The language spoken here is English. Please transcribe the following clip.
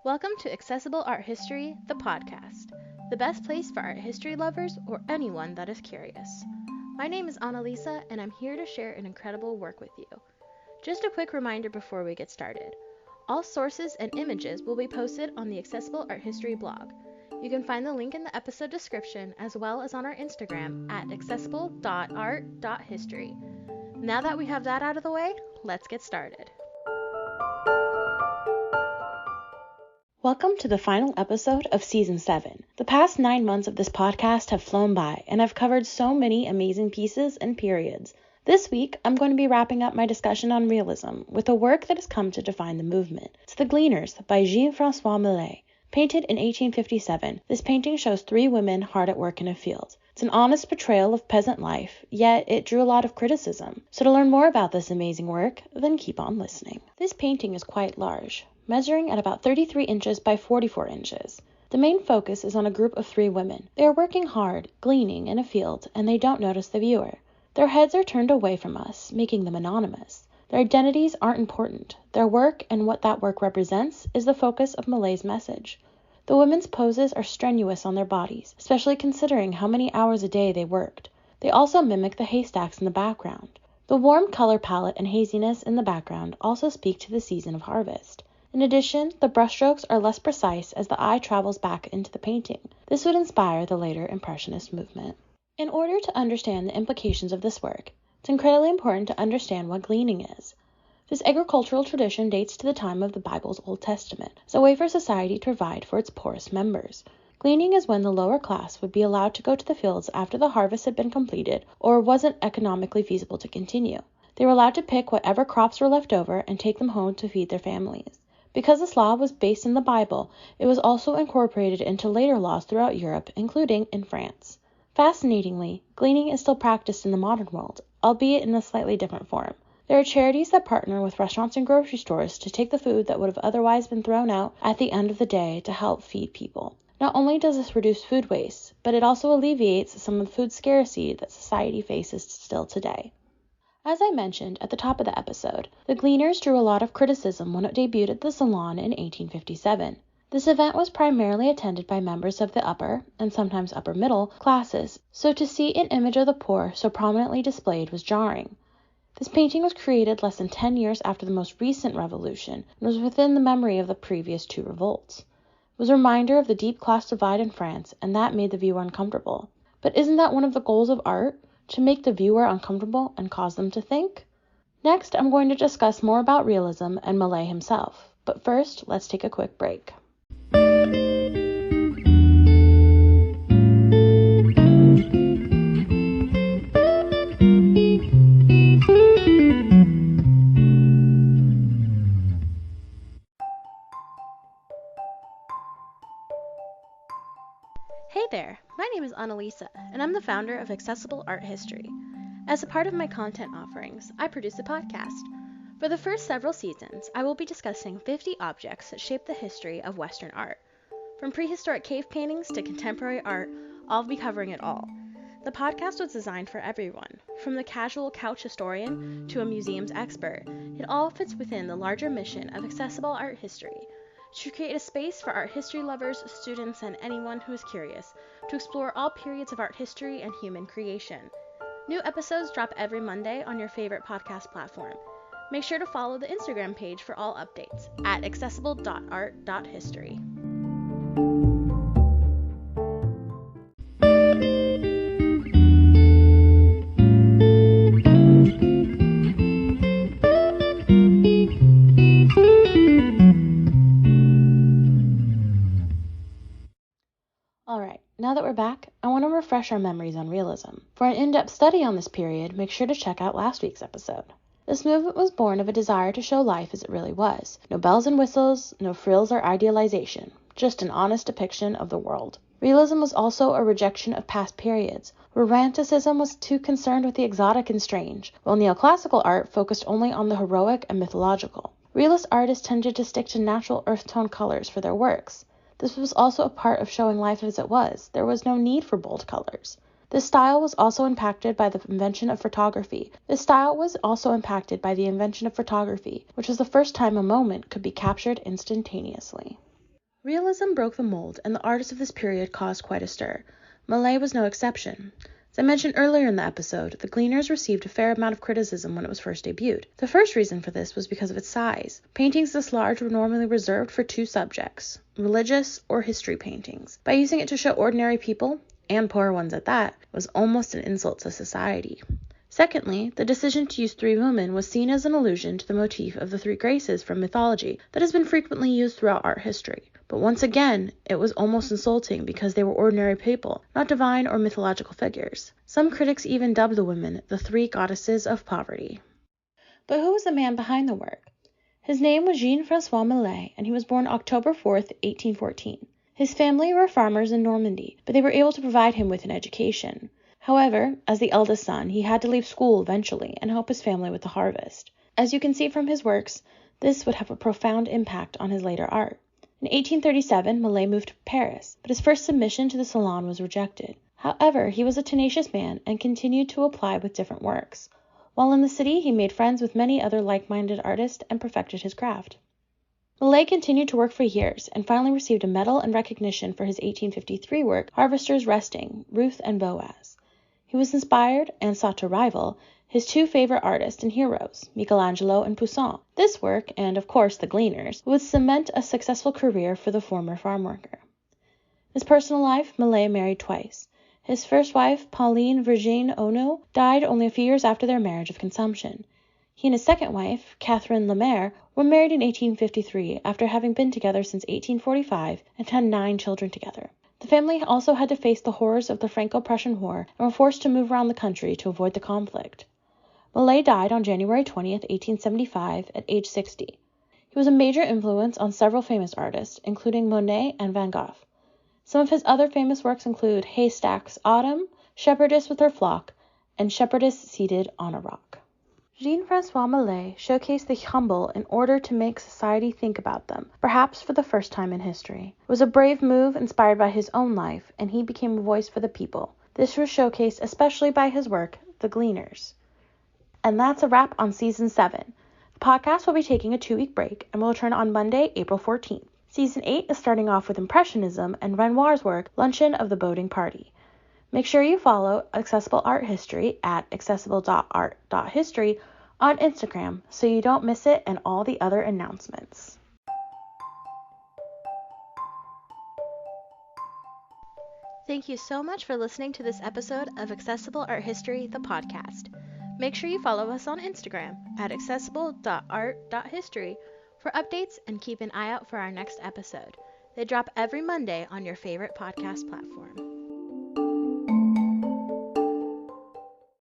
Welcome to Accessible Art History, the podcast, the best place for art history lovers or anyone that is curious. My name is Annalisa, and I'm here to share an incredible work with you. Just a quick reminder before we get started. All sources and images will be posted on the Accessible Art History blog. You can find the link in the episode description as well as on our Instagram at accessible.art.history. Now that we have that out of the way, let's get started. Welcome to the final episode of Season 7. The past 9 months of this podcast have flown by, and I've covered so many amazing pieces and periods. This week, I'm going to be wrapping up my discussion on realism with a work that has come to define the movement. It's The Gleaners by Jean-François Millet. Painted in 1857, this painting shows 3 women hard at work in a field. It's an honest portrayal of peasant life, yet it drew a lot of criticism. So to learn more about this amazing work, then keep on listening. This painting is quite large, measuring at about 33 inches by 44 inches. The main focus is on a group of 3 women. They are working hard, gleaning in a field, and they don't notice the viewer. Their heads are turned away from us, making them anonymous. Their identities aren't important. Their work and what that work represents is the focus of Millet's message. The women's poses are strenuous on their bodies, especially considering how many hours a day they worked. They also mimic the haystacks in the background. The warm color palette and haziness in the background also speak to the season of harvest. In addition, the brushstrokes are less precise as the eye travels back into the painting. This would inspire the later Impressionist movement. In order to understand the implications of this work, it's incredibly important to understand what gleaning is. This agricultural tradition dates to the time of the Bible's Old Testament as a way for society to provide for its poorest members. Gleaning is when the lower class would be allowed to go to the fields after the harvest had been completed or wasn't economically feasible to continue. They were allowed to pick whatever crops were left over and take them home to feed their families. Because this law was based in the Bible, it was also incorporated into later laws throughout Europe, including in France. Fascinatingly, gleaning is still practiced in the modern world, albeit in a slightly different form. There are charities that partner with restaurants and grocery stores to take the food that would have otherwise been thrown out at the end of the day to help feed people. Not only does this reduce food waste, but it also alleviates some of the food scarcity that society faces still today. As I mentioned at the top of the episode, the Gleaners drew a lot of criticism when it debuted at the Salon in 1857. This event was primarily attended by members of the upper, and sometimes upper middle, classes, so to see an image of the poor so prominently displayed was jarring. This painting was created less than 10 years after the most recent revolution and was within the memory of the previous 2 revolts. It was a reminder of the deep class divide in France, and that made the viewer uncomfortable. But isn't that one of the goals of art? To make the viewer uncomfortable and cause them to think? Next, I'm going to discuss more about realism and Millet himself. But first, let's take a quick break. Hey there, my name is Annalisa, and I'm the founder of Accessible Art History. As a part of my content offerings, I produce a podcast. For the first several seasons, I will be discussing 50 objects that shape the history of Western art. From prehistoric cave paintings to contemporary art, I'll be covering it all. The podcast was designed for everyone, from the casual couch historian to a museum's expert. It all fits within the larger mission of Accessible Art History, to create a space for art history lovers, students, and anyone who is curious to explore all periods of art history and human creation. New episodes drop every Monday on your favorite podcast platform. Make sure to follow the Instagram page for all updates at accessible.art.history. Alright, now that we're back, I want to refresh our memories on realism. For an in-depth study on this period, make sure to check out last week's episode. This movement was born of a desire to show life as it really was. No bells and whistles, no frills or idealization, just an honest depiction of the world. Realism was also a rejection of past periods, where Romanticism was too concerned with the exotic and strange, while neoclassical art focused only on the heroic and mythological. Realist artists tended to stick to natural earth tone colors for their works. This was also a part of showing life as it was. There was no need for bold colors. This style was also impacted by the invention of photography, which was the first time a moment could be captured instantaneously. Realism broke the mold, and the artists of this period caused quite a stir. Millet was no exception. As I mentioned earlier in the episode, the Gleaners received a fair amount of criticism when it was first debuted. The first reason for this was because of its size. Paintings this large were normally reserved for two subjects, religious or history paintings. By using it to show ordinary people, and poor ones at that, was almost an insult to society. Secondly, the decision to use three women was seen as an allusion to the motif of the three graces from mythology that has been frequently used throughout art history. But once again, it was almost insulting because they were ordinary people, not divine or mythological figures. Some critics even dubbed the women the three goddesses of poverty. But who was the man behind the work? His name was Jean-François Millet, and he was born October 4th, 1814. His family were farmers in Normandy, but they were able to provide him with an education. However, as the eldest son, he had to leave school eventually and help his family with the harvest. As you can see from his works, this would have a profound impact on his later art. In 1837, Millet moved to Paris, but his first submission to the Salon was rejected. However, he was a tenacious man and continued to apply with different works. While in the city, he made friends with many other like-minded artists and perfected his craft. Millet continued to work for years and finally received a medal and recognition for his 1853 work, Harvester's Resting, Ruth and Boaz. He was inspired, and sought to rival, his two favorite artists and heroes, Michelangelo and Poussin. This work, and of course the Gleaners, would cement a successful career for the former farm worker. In his personal life, Millet married twice. His first wife, Pauline Virginie Ono, died only a few years after their marriage of consumption. He and his second wife, Catherine Lemaire, were married in 1853 after having been together since 1845 and had 9 children together. The family also had to face the horrors of the Franco-Prussian War and were forced to move around the country to avoid the conflict. Millet died on January 20th, 1875, at age 60. He was a major influence on several famous artists, including Monet and Van Gogh. Some of his other famous works include Haystack's Autumn, Shepherdess with her flock, and Shepherdess seated on a rock. Jean-François Millet showcased the humble in order to make society think about them, perhaps for the first time in history. It was a brave move inspired by his own life, and he became a voice for the people. This was showcased especially by his work, The Gleaners. And that's a wrap on Season 7. The podcast will be taking a 2-week break and will return on Monday, April 14th. Season 8 is starting off with Impressionism and Renoir's work, Luncheon of the Boating Party. Make sure you follow Accessible Art History at accessible.art.history on Instagram so you don't miss it and all the other announcements. Thank you so much for listening to this episode of Accessible Art History, the podcast. Make sure you follow us on Instagram at accessible.art.history for updates and keep an eye out for our next episode. They drop every Monday on your favorite podcast platform.